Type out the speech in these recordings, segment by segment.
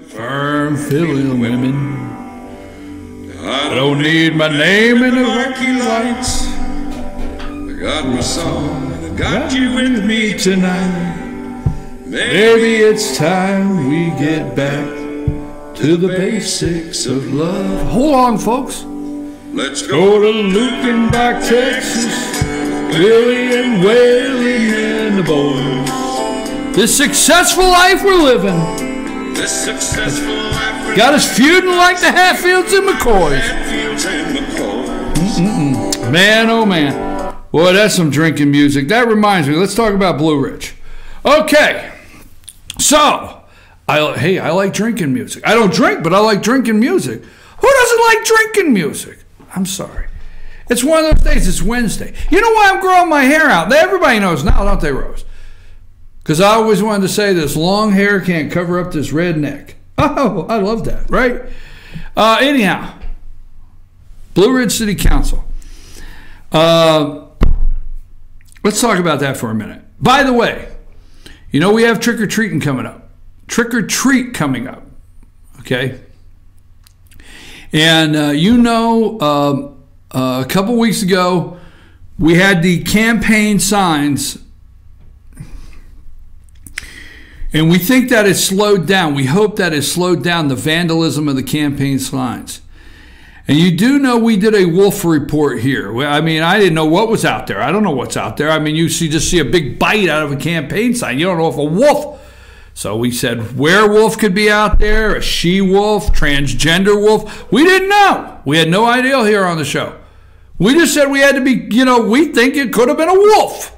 Firm feeling women. I don't need my name in the rocky lights. I got my song and I got you with me tonight. Maybe it's time we get back to the basics of love. Hold on, folks. Let's go to Lukenbach, Texas. Billy and Waylon and the boys. This successful life we're living. This successful life we're got us feuding like the Hatfields and McCoys. Man, oh man. Boy, that's some drinking music. That reminds me. Let's talk about Blue Ridge. Okay. So, I like drinking music. I don't drink, but I like drinking music. Who doesn't like drinking music? I'm sorry. It's one of those days. It's Wednesday. You know why I'm growing my hair out? Everybody knows now, don't they, Rose? Because I always wanted to say this long hair can't cover up this red neck. Oh, I love that, right? Anyhow, Blue Ridge City Council. Let's talk about that for a minute. By the way, you know we have trick-or-treating coming up. Trick-or-treat coming up, okay? And a couple weeks ago, we had the campaign signs, and we think that it's slowed down. We hope that it's slowed down the vandalism of the campaign signs. And you do know we did a wolf report here. I mean, I didn't know what was out there. I don't know what's out there. I mean, you just see a big bite out of a campaign sign. You don't know if a wolf. So we said werewolf could be out there, a she-wolf, transgender wolf. We didn't know. We had no idea here on the show. We just said we had to be, we think it could have been a wolf.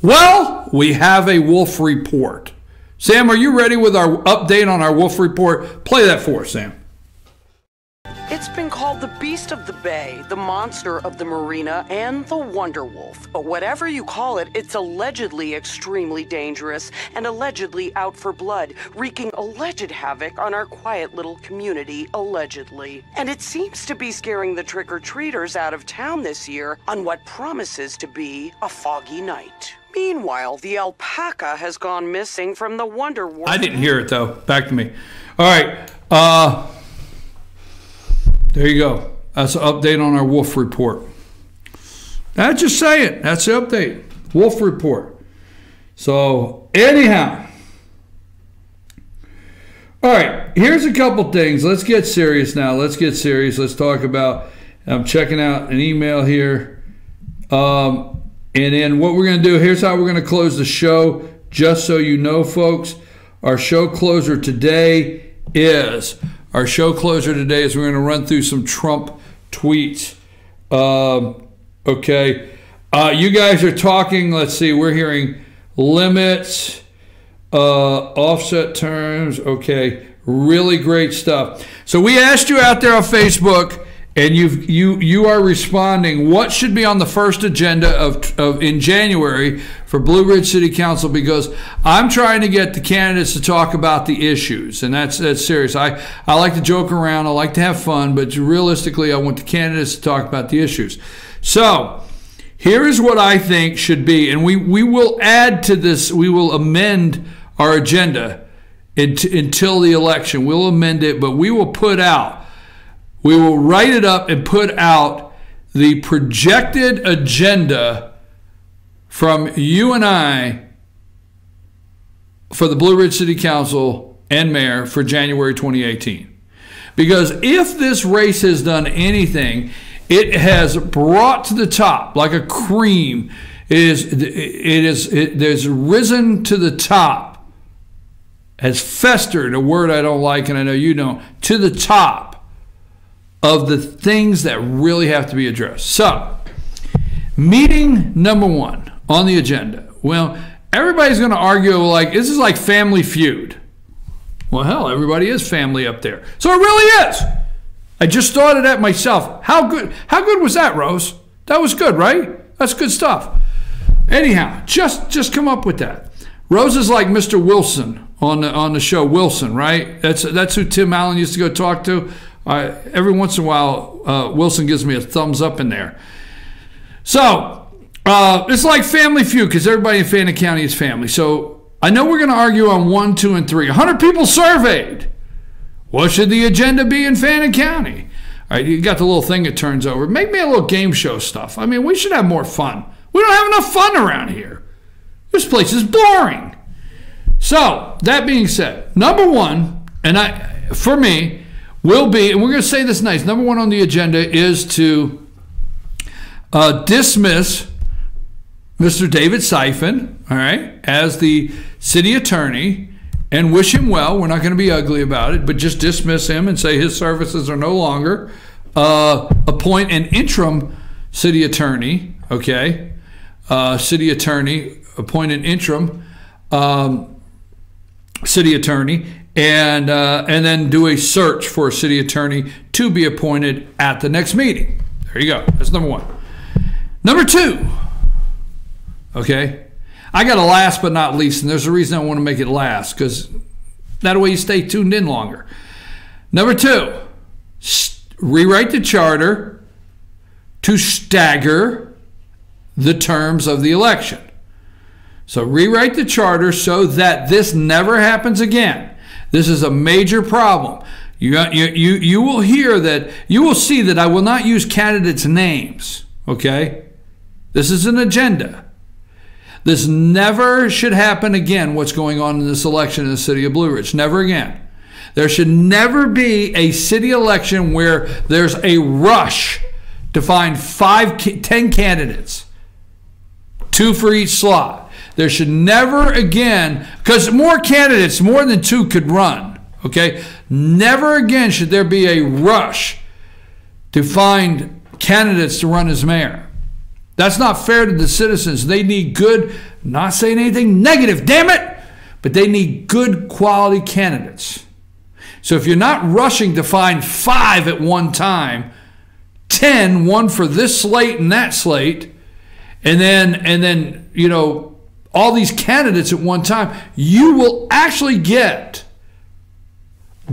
Well, we have a wolf report. Sam, are you ready with our update on our wolf report? Play that for us, Sam. It's been called the Beast of the Bay, the Monster of the Marina, and the Wonder Wolf. But whatever you call it, it's allegedly extremely dangerous and allegedly out for blood, wreaking alleged havoc on our quiet little community, allegedly. And it seems to be scaring the trick-or-treaters out of town this year on what promises to be a foggy night. Meanwhile, the alpaca has gone missing from the Wonder Wolf. I didn't hear it, though. Back to me. All right. There you go. That's an update on our wolf report. That's just saying. That's the update. Wolf report. So, anyhow. All right. Here's a couple things. Let's get serious now. Let's get serious. Let's talk about, I'm checking out an email here. And then what we're going to do, here's how we're going to close the show. Just so you know, folks, our show closer today is... we're going to run through some Trump tweets. Okay. You guys are talking, let's see, we're hearing limits, offset terms. Okay. Really great stuff. So we asked you out there on Facebook, and you are responding. What should be on the first agenda of in January for Blue Ridge City Council? Because I'm trying to get the candidates to talk about the issues, and that's serious. I like to joke around, I like to have fun, but realistically, I want the candidates to talk about the issues. So here is what I think should be, and we will add to this. We will amend our agenda until the election. We'll amend it, but we will write it up and put out the projected agenda from you and I for the Blue Ridge City Council and Mayor for January 2018. Because if this race has done anything, it has brought to the top like a cream. It has risen to the top, has festered, a word I don't like and I know you don't, to the top of the things that really have to be addressed. So, meeting number one on the agenda. Well, everybody's going to argue like, this is like Family Feud. Well, hell, everybody is family up there. So it really is. I just thought of that myself. How good was that, Rose? That was good, right? That's good stuff. Anyhow, just come up with that. Rose is like Mr. Wilson on the show Wilson, right? That's who Tim Allen used to go talk to. Every once in a while, Wilson gives me a thumbs up in there. So, it's like Family Feud because everybody in Fannin County is family. So, I know we're going to argue on 1, 2, and 3. 100 people surveyed. What should the agenda be in Fannin County? All right, you got the little thing that turns over. Make me a little game show stuff. I mean, we should have more fun. We don't have enough fun around here. This place is boring. So, that being said, number one, for me, will be, and we're going to say this nice, number one on the agenda is to dismiss Mr. David Siphon, all right, as the city attorney, and wish him well. We're not going to be ugly about it, but just dismiss him and say his services are no longer. Appoint an interim city attorney, okay? City attorney, appoint an interim city attorney, and then do a search for a city attorney to be appointed at the next meeting. There you go. That's number one. Number two, okay? I got a last but not least, and there's a reason I want to make it last, because that way you stay tuned in longer. Number two, rewrite the charter to stagger the terms of the election. So rewrite the charter so that this never happens again. This is a major problem. You will hear that, you will see that I will not use candidates' names, okay? This is an agenda. This never should happen again, what's going on in this election in the city of Blue Ridge. Never again. There should never be a city election where there's a rush to find 10 candidates, 2 for each slot. There should never again, because more candidates, more than 2 could run, okay? Never again should there be a rush to find candidates to run as mayor. That's not fair to the citizens. They need good, not saying anything negative, damn it, but they need good quality candidates. So if you're not rushing to find 5 at one time, 10, one for this slate and that slate, and then you know, all these candidates at one time, you will actually get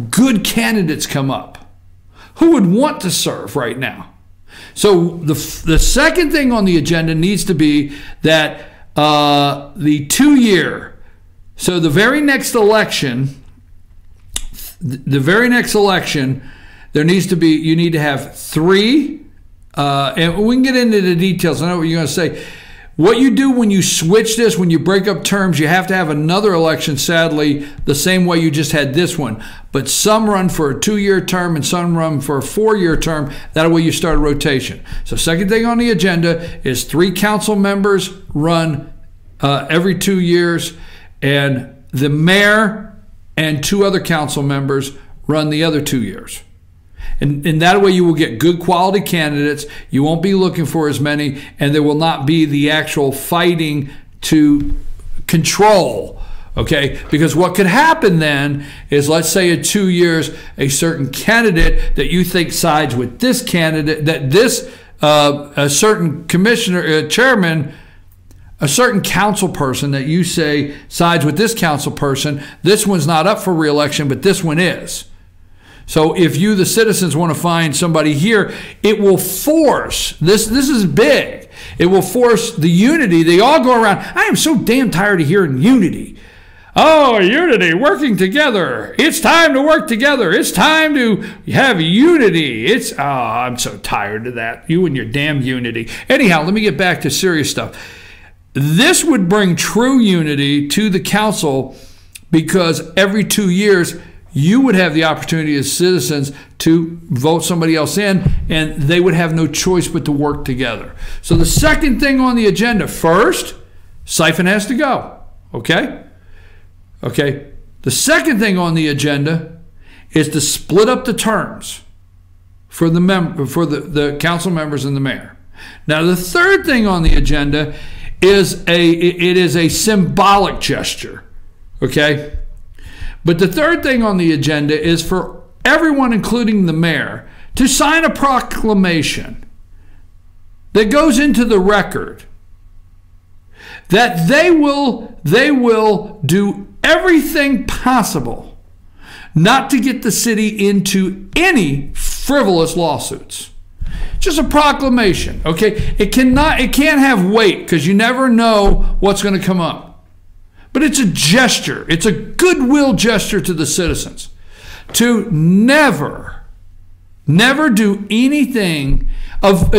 good candidates come up who would want to serve right now. So the second thing on the agenda needs to be that the 2-year, so the very next election, there needs to be, you need to have 3, and we can get into the details. I know what you're going to say. What you do when you switch this, when you break up terms, you have to have another election, sadly, the same way you just had this one. But some run for a 2-year term and some run for a 4-year term. That way you start a rotation. So second thing on the agenda is 3 council members run every 2 years, and the mayor and 2 other council members run the other 2 years. And that way you will get good quality candidates. You won't be looking for as many, and there will not be the actual fighting to control, okay? Because what could happen then is, let's say in 2 years, a certain candidate that you think sides with this candidate, that this, a certain commissioner, chairman, a certain council person that you say sides with this council person, this one's not up for re-election, but this one is. So if you, the citizens, want to find somebody here, it will force, this is big, it will force the unity. They all go around, I am so damn tired of hearing unity. Oh, unity, working together. It's time to work together. It's time to have unity. I'm so tired of that. You and your damn unity. Anyhow, let me get back to serious stuff. This would bring true unity to the council, because every 2 years, you would have the opportunity as citizens to vote somebody else in, and they would have no choice but to work together. So the second thing on the agenda, first, Siphon has to go, okay? Okay. The second thing on the agenda is to split up the terms for the council members and the mayor. Now, the third thing on the agenda is a symbolic gesture, okay? But the third thing on the agenda is for everyone, including the mayor, to sign a proclamation that goes into the record that they will do everything possible not to get the city into any frivolous lawsuits. Just a proclamation, okay? It can't have weight, because you never know what's going to come up. But it's a gesture. It's a goodwill gesture to the citizens to never do anything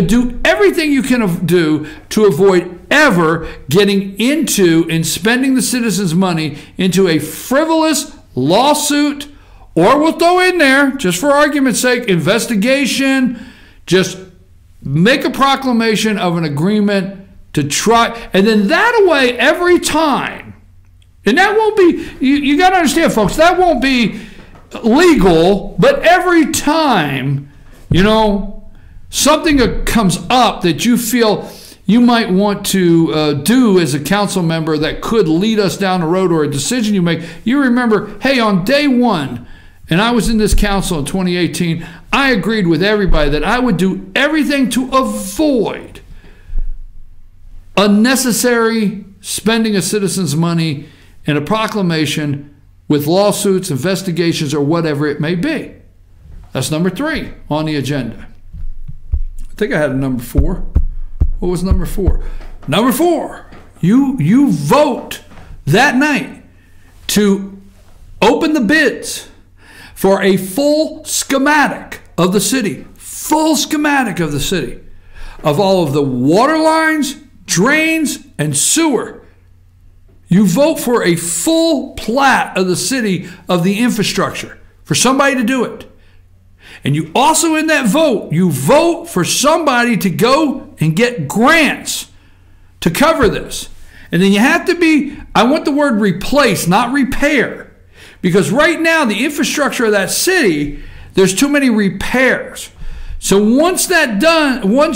do everything you can do to avoid ever getting into and spending the citizens' money into a frivolous lawsuit, or we'll throw in there, just for argument's sake, investigation. Just make a proclamation of an agreement to try, and then that way every time. And that won't be, you got to understand, folks, that won't be legal, but every time, something comes up that you feel you might want to do as a council member that could lead us down the road, or a decision you make, you remember, hey, on day one, and I was in this council in 2018, I agreed with everybody that I would do everything to avoid unnecessary spending of citizens' money in a proclamation with lawsuits, investigations, or whatever it may be. That's number 3 on the agenda. I think I had a number 4. What was number 4? Number 4, you vote that night to open the bids for a full schematic of the city, of all of the water lines, drains, and sewer. You vote for a full plat of the city, of the infrastructure, for somebody to do it. And you also, in that vote, you vote for somebody to go and get grants to cover this. And then you have to be, I want the word replace, not repair. Because right now, the infrastructure of that city, there's too many repairs. So once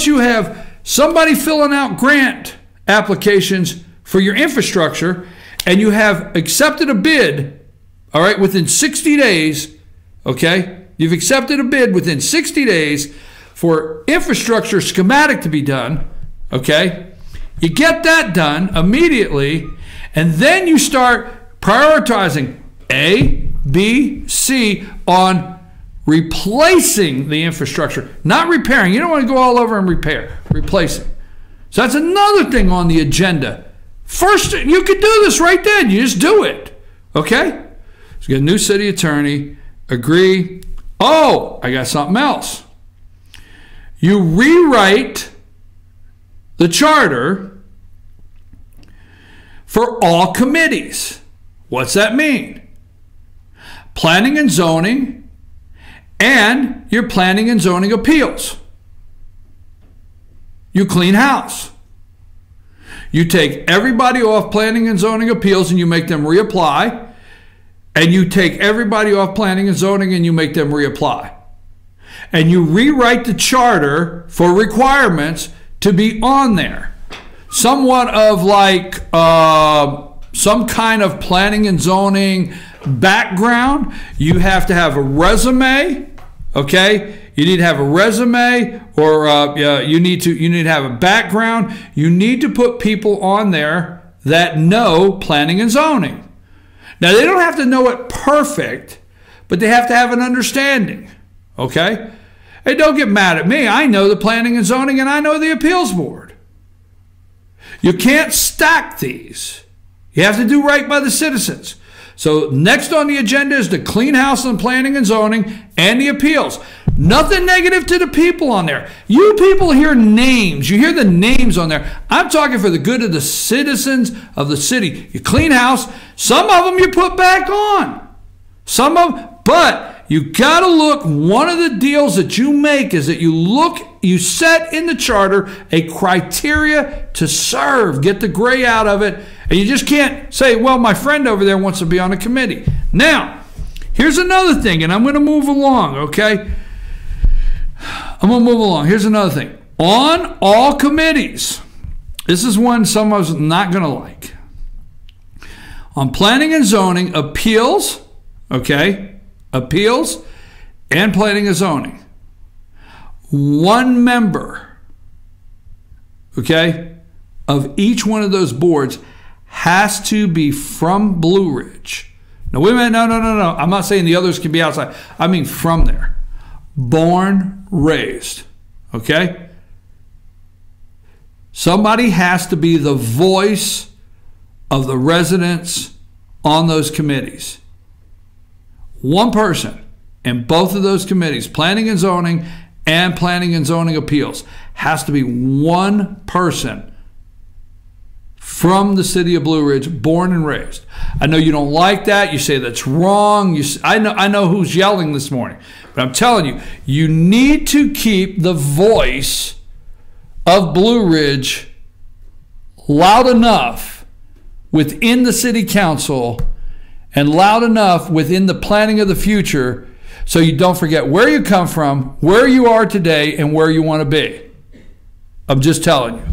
you have somebody filling out grant applications for your infrastructure, and you have accepted a bid, all right, within 60 days, okay, you've accepted a bid within 60 days for infrastructure schematic to be done, okay, you get that done immediately, and then you start prioritizing A, B, C on replacing the infrastructure, not repairing. You don't want to go all over and repair, replacing. So that's another thing on the agenda. First, you could do this right then. You just do it, okay? So you get a new city attorney, agree. Oh, I got something else. You rewrite the charter for all committees. What's that mean? Planning and zoning, and your planning and zoning appeals. You clean house. You take everybody off planning and zoning appeals and you make them reapply. And you take everybody off planning and zoning and you make them reapply. And you rewrite the charter for requirements to be on there. Somewhat of like some kind of planning and zoning background. You have to have a resume, okay? You need to have a resume, or you need to have a background. You need to put people on there that know planning and zoning. Now, they don't have to know it perfect, but they have to have an understanding, okay? Hey, don't get mad at me. I know the planning and zoning, and I know the appeals board. You can't stack these. You have to do right by the citizens. So next on the agenda is the clean house and planning and zoning and the appeals. Nothing negative to the people on there. You people hear names. You hear the names on there. I'm talking for the good of the citizens of the city. You clean house. Some of them you put back on. Some of them, but you got to look. One of the deals that you make is that you set in the charter a criteria to serve. Get the gray out of it. And you just can't say, well, my friend over there wants to be on a committee. Now, here's another thing, and I'm going to move along, okay? I'm going to move along. Here's another thing. On all committees, this is one some of us not going to like. On planning and zoning, appeals, okay? Appeals and planning and zoning. One member, okay, of each one of those boards has to be from Blue Ridge. Now, wait a minute. No. I'm not saying the others can be outside. I mean from there. Born, raised. Okay? Somebody has to be the voice of the residents on those committees. One person. in both of those committees, planning and zoning and planning and zoning appeals, has to be one person from the city of Blue Ridge, born and raised. I know you don't like that. You say that's wrong. I know who's yelling this morning. But I'm telling you, you need to keep the voice of Blue Ridge loud enough within the city council and loud enough within the planning of the future so you don't forget where you come from, where you are today, and where you want to be. I'm just telling you.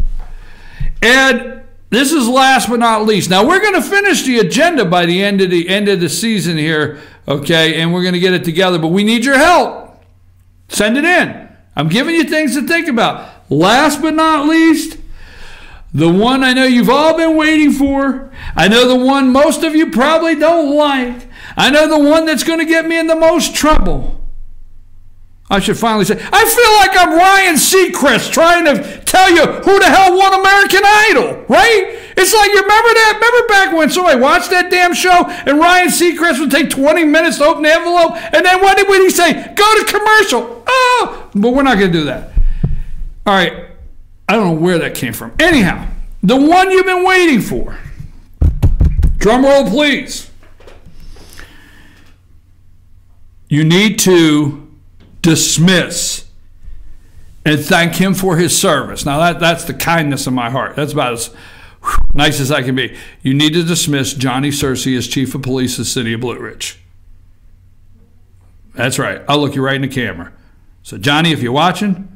And this is last but not least. Now, we're going to finish the agenda by the end of the season here, okay, and we're going to get it together, but we need your help. Send it in. I'm giving you things to think about. Last but not least, the one I know you've all been waiting for. I know the one most of you probably don't like. I know the one that's going to get me in the most trouble. I should finally say, I feel like I'm Ryan Seacrest trying to tell you who the hell won American Idol, right? It's like, you remember that? Remember back when somebody watched that damn show and Ryan Seacrest would take 20 minutes to open the envelope, and then what would he say? Go to commercial. Oh, but we're not going to do that. All right. I don't know where that came from. Anyhow, the one you've been waiting for. Drum roll, please. You need to dismiss and thank him for his service. Now, that's the kindness of my heart. That's about as nice as I can be. You need to dismiss Johnny Searcy as chief of police of the city of Blue Ridge. That's right. I'll look you right in the camera. So, Johnny, if you're watching,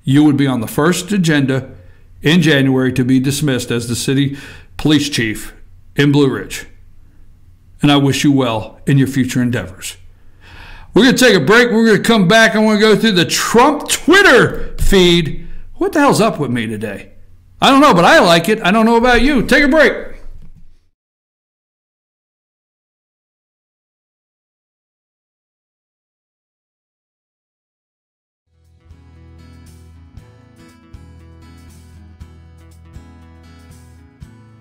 you would be on the first agenda in January to be dismissed as the city police chief in Blue Ridge. And I wish you well in your future endeavors. We're going to take a break. We're going to come back. I want to go through the Trump Twitter feed. What the hell's up with me today? I don't know, but I like it. I don't know about you. Take a break.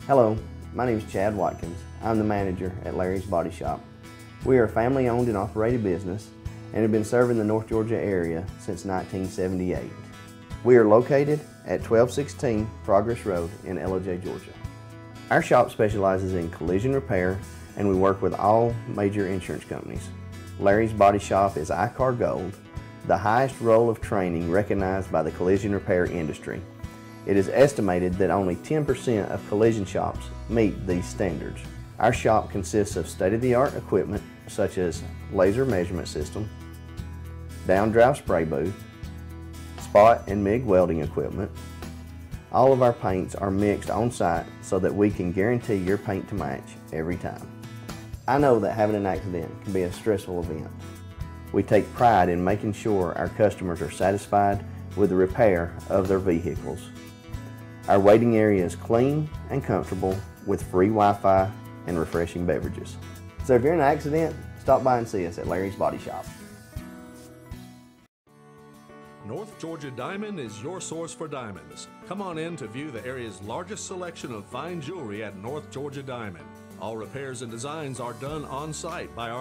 Hello, my name is Chad Watkins. I'm the manager at Larry's Body Shop. We are a family-owned and operated business and have been serving the North Georgia area since 1978. We are located at 1216 Progress Road in LOJ, Georgia. Our shop specializes in collision repair and we work with all major insurance companies. Larry's Body Shop is ICAR Gold, the highest role of training recognized by the collision repair industry. It is estimated that only 10% of collision shops meet these standards. Our shop consists of state-of-the-art equipment such as laser measurement system, down-drive spray booth, spot and MIG welding equipment. All of our paints are mixed on-site so that we can guarantee your paint to match every time. I know that having an accident can be a stressful event. We take pride in making sure our customers are satisfied with the repair of their vehicles. Our waiting area is clean and comfortable with free Wi-Fi and refreshing beverages. So if you're in an accident, stop by and see us at Larry's Body Shop. North Georgia Diamond is your source for diamonds. Come on in to view the area's largest selection of fine jewelry at North Georgia Diamond. All repairs and designs are done on site by our